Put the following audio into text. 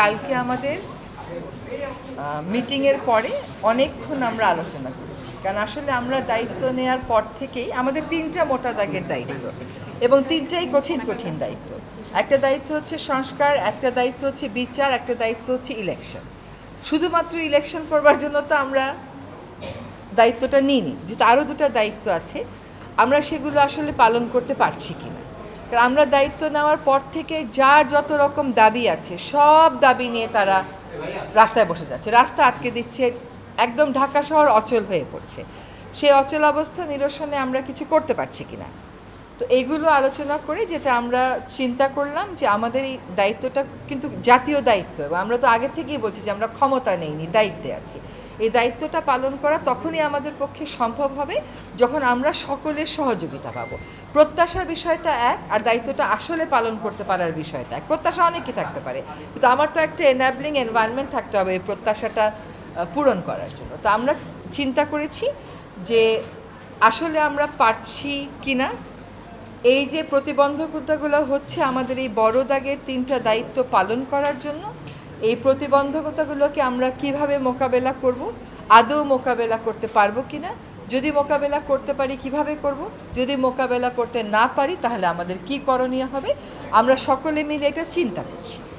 কালকে আমাদের মিটিংয়ের পরে অনেকক্ষণ আমরা আলোচনা করেছি, কারণ আসলে আমরা দায়িত্ব নেওয়ার পর থেকেই আমাদের তিনটা মোটা দাগের দায়িত্ব এবং তিনটাই কঠিন কঠিন দায়িত্ব। একটা দায়িত্ব হচ্ছে সংস্কার, একটা দায়িত্ব হচ্ছে বিচার, একটা দায়িত্ব হচ্ছে ইলেকশন। শুধুমাত্র ইলেকশন করবার জন্য তো আমরা দায়িত্বটা নিইনি, যেহেতু আরও দুটো দায়িত্ব আছে, আমরা সেগুলো আসলে পালন করতে পারছি কিনা। কারণ আমরা দায়িত্ব নেওয়ার পর থেকে যার যত রকম দাবি আছে সব দাবি নিয়ে তারা রাস্তায় বসে যাচ্ছে, রাস্তা আটকে দিচ্ছে, একদম ঢাকা শহর অচল হয়ে পড়ছে। সেই অচল অবস্থা নিরসনে আমরা কিছু করতে পারছি কিনা। তো এইগুলো আলোচনা করে যেটা আমরা চিন্তা করলাম যে আমাদের এই দায়িত্বটা কিন্তু জাতীয় দায়িত্ব, এবং আমরা তো আগে থেকেই বলছি যে আমরা ক্ষমতা নেইনি, দায়িত্বে আছি। এই দায়িত্বটা পালন করা তখনই আমাদের পক্ষে সম্ভব হবে যখন আমরা সকলের সহযোগিতা পাবো। প্রত্যাশার বিষয়টা এক, আর দায়িত্বটা আসলে পালন করতে পারার বিষয়টা এক। প্রত্যাশা অনেকই থাকতে পারে, কিন্তু আমার তো একটা এনাবলিং এনভায়রনমেন্ট থাকতে হবে এই প্রত্যাশাটা পূরণ করার জন্য। তো আমরা চিন্তা করেছি যে আসলে আমরা পারছি কিনা। এই যে প্রতিবন্ধকতাগুলো হচ্ছে আমাদের এই বড় দাগের তিনটা দায়িত্ব পালন করার জন্য, এই প্রতিবন্ধকতাগুলোকে আমরা কিভাবে মোকাবেলা করব, আদৌ মোকাবেলা করতে পারবো কিনা, যদি মোকাবেলা করতে পারি কিভাবে করব, যদি মোকাবেলা করতে না পারি তাহলে আমাদের কি করণীয় হবে, আমরা সকলে মিলে এটা চিন্তা করছি।